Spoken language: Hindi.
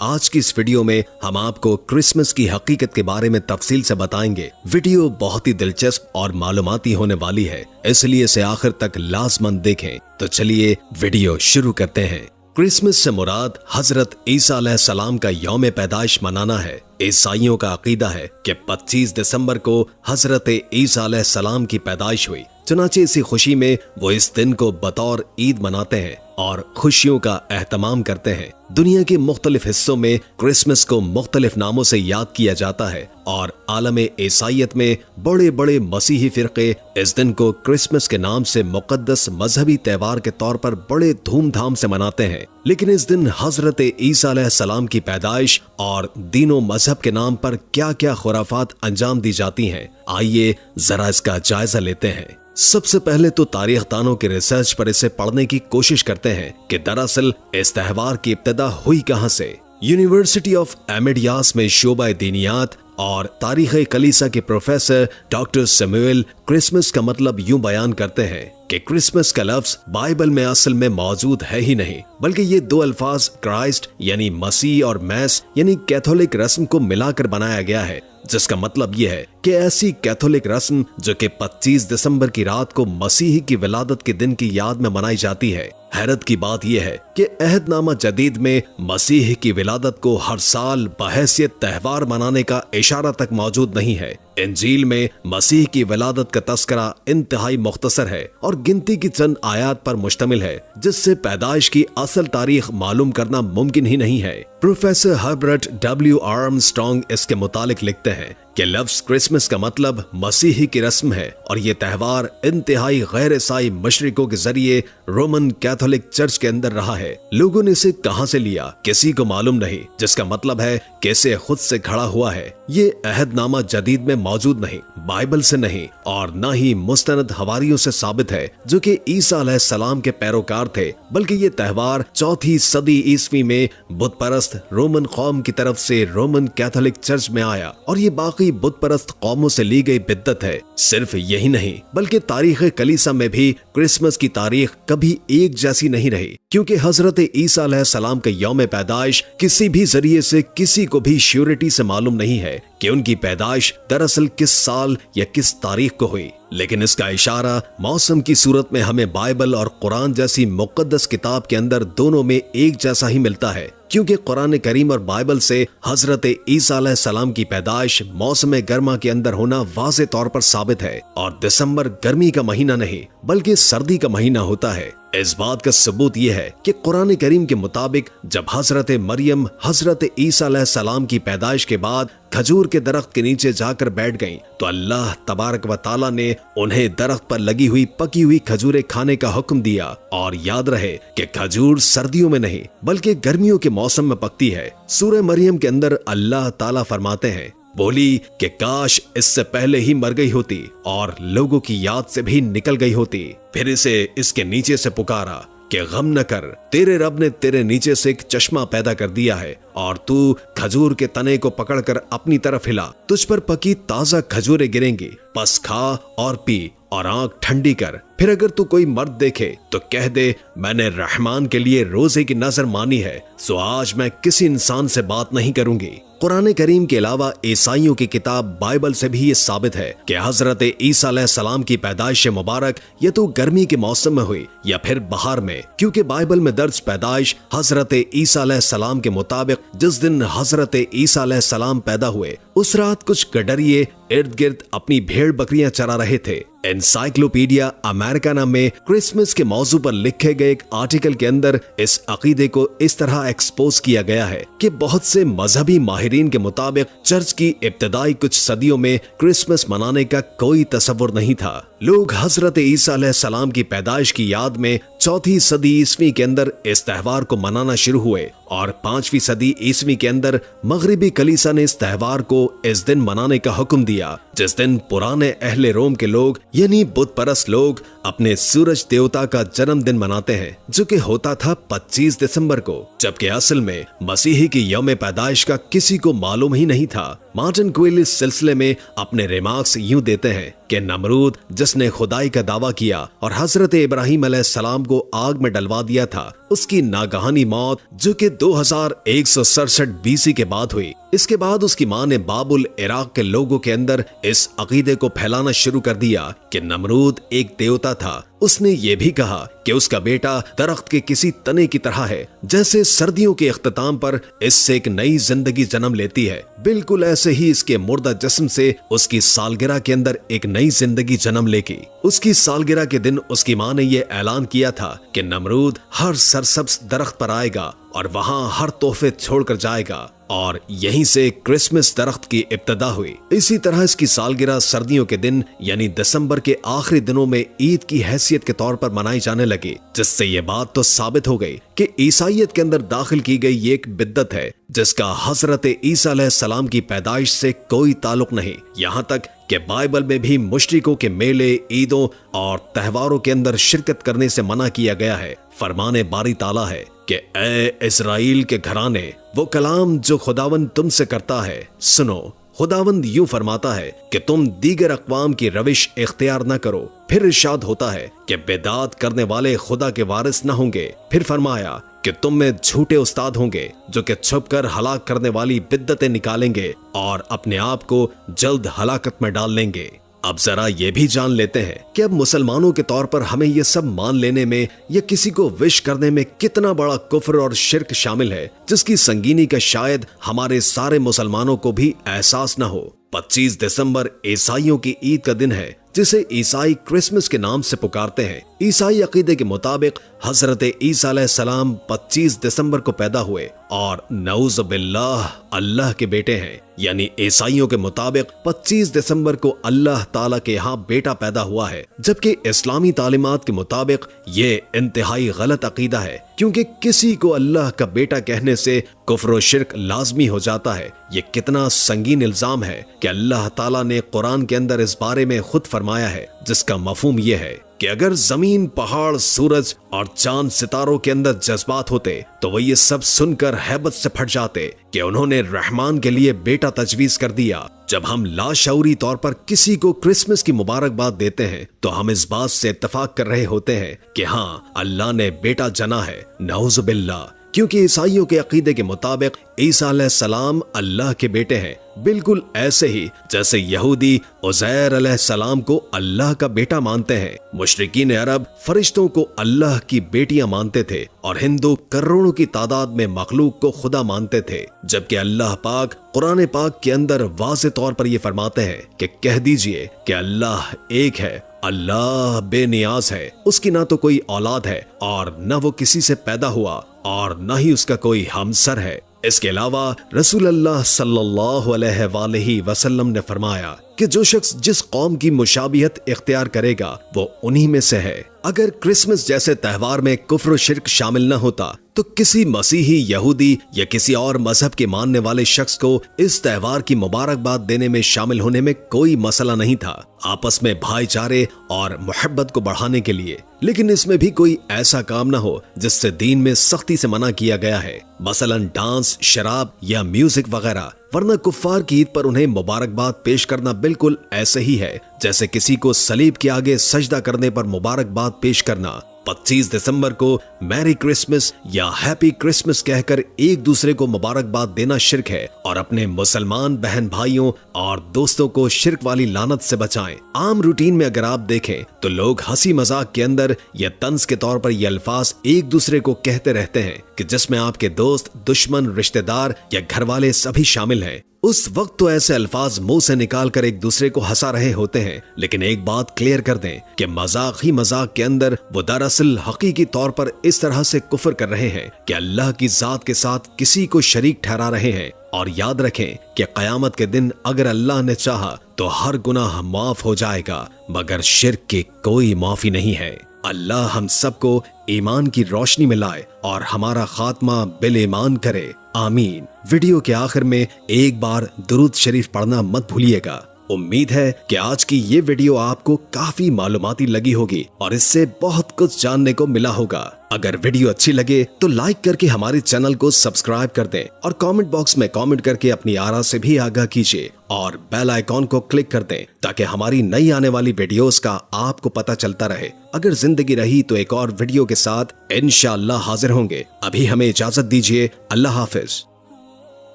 आज की इस वीडियो में हम आपको क्रिसमस की हकीकत के बारे में तफसील से बताएंगे। वीडियो बहुत ही दिलचस्प और मालूमाती होने वाली है, इसलिए इसे आखिर तक लाजमन देखें। तो चलिए वीडियो शुरू करते हैं। क्रिसमस से मुराद हजरत ईसा अलैहिस्सलाम का यौम पैदाइश मनाना है। ईसाइयों का अकीदा है कि 25 दिसंबर को हजरत ईसा अलैहिस्सलाम की पैदाइश हुई। चुनाचे इसी खुशी में वो इस दिन को बतौर ईद मनाते हैं और खुशियों का एहतमाम करते हैं। दुनिया के मुख्तलिफ हिस्सों में क्रिसमस को मुख्तलिफ नामों से याद किया जाता है और आलम ईसाइयत में बड़े बड़े मसीही फिरके इस दिन को क्रिसमस के नाम से मुकद्दस मजहबी त्योहार के तौर पर बड़े धूमधाम से मनाते हैं। लेकिन इस दिन हजरत ईसा अलैहिस्सलाम की पैदाइश और दीनो मजहब के नाम पर क्या क्या खुराफात अंजाम दी जाती हैं, आइए जरा इसका जायजा लेते हैं। सबसे पहले तो तारीखदानों के रिसर्च पर इसे पढ़ने की कोशिश करते हैं कि दरअसल इस त्योहार की इब्तिदा हुई कहां से। यूनिवर्सिटी ऑफ एमेडियास में शोबा दीनियात और तारीख कलीसा के प्रोफेसर डॉक्टर सैमुअल क्रिसमस का मतलब यूं बयान करते हैं कि क्रिसमस का लफ्ज बाइबल में असल में मौजूद है ही नहीं, बल्कि ये दो अल्फाज क्राइस्ट यानी मसीह और मैस यानी कैथोलिक रस्म को मिलाकर बनाया गया है, जिसका मतलब यह है कि ऐसी कैथोलिक रस्म जो कि 25 दिसंबर की रात को मसीह की विलादत के दिन की याद में मनाई जाती है। हैरत की बात यह है कि अहदनामा जदीद में मसीह की विलादत को हर साल बहैसियत त्योहार मनाने का इशारा तक मौजूद नहीं है। इंजील में मसीह की विलादत का तस्करा इंतहाई मुख्तसर है और गिनती की चंद आयात पर मुश्तमिल है, जिससे पैदाइश की असल तारीख मालूम करना मुमकिन ही नहीं है। प्रोफेसर हर्बर्ट डब्ल्यू आर्मस्ट्रांग इसके मुतालिक लिखते हैं कि लफ्ज क्रिसमस का मतलब मसीही की रस्म है और ये त्योहार इंतहाई गैर ईसाई मशरिकों के जरिए रोमन कैथोलिक चर्च के अंदर रहा है। लोगों ने इसे कहां से लिया किसी को मालूम नहीं, जिसका मतलब है कि इसे खुद से खड़ा हुआ है। ये अहदनामा जदीद में मौजूद नहीं, बाइबल से नहीं और न ही मुस्तनद हवारियों से साबित है जो कि ईसा अलैहिस्सलाम के पैरोकार थे, बल्कि ये त्योहार 4वीं सदी ईस्वी में बुत परस्त रोमन कौम की तरफ से रोमन कैथोलिक चर्च में आया और ये बाकी बुत परस्त कौमों से ली गई बिद्दत है। सिर्फ यही नहीं बल्कि तारीख कलीसा में भी क्रिसमस की तारीख कभी एक जैसी नहीं रही, क्योंकि हजरत ईसा अलैहिस्सलाम के यौम पैदाइश किसी भी जरिए से किसी को भी श्योरिटी से मालूम नहीं है कि उनकी पैदाइश दरअसल किस साल या किस तारीख को हुई। लेकिन इसका इशारा मौसम की सूरत में हमें बाइबल और कुरान जैसी मुकद्दस किताब के अंदर दोनों में एक जैसा ही मिलता है, क्योंकि कुरान करीम और बाइबल से हजरत ईसा अलैहिस्सलाम की पैदाइश मौसम गर्मा के अंदर होना वाज़े तौर पर साबित है और दिसंबर गर्मी का महीना नहीं बल्कि सर्दी का महीना होता है। इस बात का सबूत यह है कि कुरान करीम के मुताबिक जब हजरत मरियम हजरत ईसा अलैहिस्सलाम की पैदाइश के बाद खजूर के दरख्त के नीचे जाकर बैठ गईं, तो अल्लाह तबारक व ताला ने उन्हें दरख्त पर लगी हुई पकी हुई खजूरें खाने का हुक्म दिया। और याद रहे कि खजूर सर्दियों में नहीं बल्कि गर्मियों के मौसम में पकती है। सूरह मरियम के अंदर अल्लाह ताला फरमाते हैं, बोली कि काश इससे पहले ही मर गई होती और लोगों की याद से भी निकल गई होती। फिर इसे इसके नीचे से पुकारा कि गम न कर, तेरे रब ने तेरे नीचे से एक चश्मा पैदा कर दिया है और तू खजूर के तने को पकड़कर अपनी तरफ हिला, तुझ पर पकी ताजा खजूरें गिरेंगी, बस खा और पी और आंख ठंडी कर। फिर अगर तू कोई मर्द देखे तो कह दे, मैंने रहमान के लिए रोजे की नजर मानी है, सो आज मैं किसी इंसान से बात नहीं करूंगी। कुरान करीम के अलावा ईसाइयों की किताब बाइबल से भी ये साबित है कि हजरत ईसा अलैहिस्सलाम की पैदाइश मुबारक या तो गर्मी के मौसम में हुई या फिर बहार में, क्योंकि बाइबल में दर्ज पैदाइश हजरत ईसा अलैहिस्सलाम के मुताबिक जिस दिन हजरत ईसा अलैहिस्सलाम पैदा हुए उस रात कुछ गडरिये इर्द गिर्द अपनी भेड़ बकरियां चरा रहे थे। एनसाइक्लोपीडिया अमेरिकाना में क्रिसमस के मौजू पर लिखे गए एक आर्टिकल के अंदर इस अकीदे को इस तरह एक्सपोज किया गया है कि बहुत से मजहबी माहिरीन के मुताबिक चर्च की इब्तदाई कुछ सदियों में क्रिसमस मनाने का कोई तस्वुर नहीं था। लोग हजरत ईसा अलैहिस्सलाम की पैदाइश की याद में 4वीं सदी ईस्वी के अंदर इस त्योहार को मनाना शुरू हुए और 5वीं सदी ईस्वी के अंदर मगरिबी कलीसा ने इस त्योहार को इस दिन मनाने का हुक्म दिया, जिस दिन पुराने अहले रोम के लोग यानी बुत परस्त लोग अपने सूरज देवता का जन्मदिन मनाते हैं, जो कि होता था 25 दिसंबर को, जबकि असल में मसीही की यौम पैदाइश का किसी को मालूम ही नहीं था। मार्टिन क्विल इस सिलसिले में अपने रिमार्क्स यूं देते हैं कि नमरूद जिसने खुदाई का दावा किया और हजरत इब्राहिम अलैहिस्सलाम को आग में डलवा दिया था, उसकी नागहानी मौत जो कि 2167 बीसी के बाद हुई। इसके बाद उसकी मां ने बाबुल इराक के लोगों के अंदर इस अकीदे को फैलाना शुरू कर दिया कि नमरूद एक देवता था। उसने ये भी कहा कि उसका बेटा दरख्त के किसी तने की तरह है, जैसे सर्दियों के इख्तिताम पर इससे एक नई जिंदगी जन्म लेती है, बिल्कुल ऐसे ही इसके मुर्दा जिस्म से उसकी सालगिरह के अंदर एक नई जिंदगी जन्म लेगी। उसकी सालगिरह के दिन उसकी मां ने यह ऐलान किया था कि नमरूद हर सरसब्ज दरख्त पर आएगा और वहां हर तोहफे छोड़कर जाएगा, और यहीं से क्रिसमस दरख्त की इब्तिदा हुई। इसी तरह इसकी सालगिरह सर्दियों के दिन यानी दिसंबर के आखिरी दिनों में ईद की हैसियत के तौर पर मनाई जाने लगी, जिससे ये बात तो साबित हो गई कि ईसाईयत के अंदर दाखिल की गई ये एक बिद्दत है जिसका हजरत ईसा अलैहिस्सलाम की पैदाइश से कोई ताल्लुक नहीं। यहाँ तक कि बाइबल में भी मुशरिकों के मेले, ईदों और त्योहारों के अंदर शिरकत करने से मना किया गया है। फरमाने बारी ताला है कि ए इस्राएल के घराने, वो कलाम जो खुदावंद तुमसे करता है सुनो। खुदावंद यूं फरमाता है कि तुम दीगर अक़वाम की रविश इख्तियार न करो। फिर इरशाद होता है कि बेदात करने वाले खुदा के वारिस न होंगे। फिर फरमाया कि तुम में झूठे उस्ताद होंगे जो कि छुपकर हलाक करने वाली बिद्दतें निकालेंगे और अपने आप को जल्द हलाकत में डाल लेंगे। अब जरा ये भी जान लेते हैं कि अब मुसलमानों के तौर पर हमें ये सब मान लेने में या किसी को विश करने में कितना बड़ा कुफ्र और शिर्क शामिल है, जिसकी संगीनी का शायद हमारे सारे मुसलमानों को भी एहसास न हो। 25 दिसंबर ईसाइयों की ईद का दिन है, जिसे ईसाई क्रिसमस के नाम से पुकारते हैं। ईसाई अकीदे के मुताबिक हजरत ईसा अलैहिस्सलाम 25 दिसंबर को पैदा हुए और नऊज़ बिल्लाह अल्लाह के बेटे हैं। यानी ईसाइयों के मुताबिक 25 दिसंबर को अल्लाह ताला के यहाँ बेटा पैदा हुआ है, जबकि इस्लामी तालीमात के मुताबिक ये इंतहाई गलत अकीदा है, क्योंकि किसी को अल्लाह का बेटा कहने से कुफ्र और शिर्क लाजमी हो जाता है। ये कितना संगीन इल्जाम है कि अल्लाह ताला ने कुरान के अंदर इस बारे में खुद फरमाया है, जिसका मफहूम ये है कि अगर जमीन, पहाड़, सूरज और चांद सितारों के अंदर जज्बात होते तो वो ये सब सुनकर हैबत से फट जाते कि उन्होंने रहमान के लिए बेटा तजवीज कर दिया। जब हम लाशऊरी तौर पर किसी को क्रिसमस की मुबारकबाद देते हैं तो हम इस बात से इत्तफाक कर रहे होते हैं कि हाँ, अल्लाह ने बेटा जना है, नऊज़ बिल्लाह। क्योंकि ईसाइयों के अकीदे के मुताबिक ईसा अलैहिस्सलाम अल्लाह के बेटे हैं, बिल्कुल ऐसे ही जैसे यहूदी उज़ैर अलैहिस्सलाम को अल्लाह का बेटा मानते हैं। मुशरिकीन अरब फरिश्तों को अल्लाह की बेटियां मानते थे और हिंदू करोड़ों की तादाद में मखलूक को खुदा मानते थे, जबकि अल्लाह पाक कुरान पाक के अंदर वाज़े तौर पर यह फरमाते हैं कि कह दीजिए कि अल्लाह एक है, अल्लाह बेनियाज है, उसकी ना तो कोई औलाद है और न वो किसी से पैदा हुआ और न ही उसका कोई हमसर है। इसके अलावा रसूल अल्लाह सल्लल्लाहु अलैहि वसल्लम ने फरमाया कि जो शख्स जिस कौम की मुशाबिहत इख्तियार करेगा वो उन्हीं में से है। अगर क्रिसमस जैसे त्योहार में कुफ्र और शिर्क शामिल न होता तो किसी मसीही, यहूदी या किसी और मजहब के मानने वाले शख्स को इस त्योहार की मुबारकबाद देने में शामिल होने में कोई मसला नहीं था, आपस में भाईचारे और मोहब्बत को बढ़ाने के लिए। लेकिन इसमें भी कोई ऐसा काम न हो जिससे दीन में सख्ती से मना किया गया है, मसलन डांस, शराब या म्यूजिक वगैरह। वरना कुफ्फार की ईद पर उन्हें मुबारकबाद पेश करना बिल्कुल ऐसे ही है जैसे किसी को सलीब के आगे सजदा करने पर मुबारकबाद पेश करना। 25 दिसंबर को मैरी क्रिसमस या हैप्पी क्रिसमस कहकर एक दूसरे को मुबारकबाद देना शिर्क है और अपने मुसलमान बहन भाइयों और दोस्तों को शिर्क वाली लानत से बचाएं। आम रूटीन में अगर आप देखें तो लोग हंसी मजाक के अंदर या तंज के तौर पर ये अल्फाज एक दूसरे को कहते रहते हैं कि जिसमें आपके दोस्त, दुश्मन, रिश्तेदार या घर वाले सभी शामिल हैं। उस वक्त तो ऐसे अल्फाज मुंह से निकाल कर एक दूसरे को हंसा रहे होते हैं, लेकिन एक बात क्लियर कर दें कि मजाक ही मजाक के अंदर वो दरअसल हकीकी तौर पर इस तरह से कुफ्र कर रहे हैं कि अल्लाह की जात के साथ किसी को शरीक ठहरा रहे हैं। और याद रखें कि क़यामत के दिन अगर अल्लाह ने चाहा तो हर गुनाह माफ हो जाएगा, मगर शिर्क की कोई माफी नहीं है। अल्लाह हम सबको ईमान की रोशनी में लाए और हमारा खात्मा बिल ईमान करे, आमीन। वीडियो के आखिर में एक बार दुरूद शरीफ पढ़ना मत भूलिएगा। उम्मीद है कि आज की ये वीडियो आपको काफी मालूमाती लगी होगी और इससे बहुत कुछ जानने को मिला होगा। अगर वीडियो अच्छी लगे तो लाइक करके हमारे चैनल को सब्सक्राइब कर दें और कमेंट बॉक्स में कमेंट करके अपनी आरा से भी आगाह कीजिए और बेल आइकॉन को क्लिक कर दें ताकि हमारी नई आने वाली वीडियोस का आपको पता चलता रहे। अगर जिंदगी रही तो एक और वीडियो के साथ इंशाअल्लाह हाजिर होंगे। अभी हमें इजाजत दीजिए। अल्लाह हाफिज।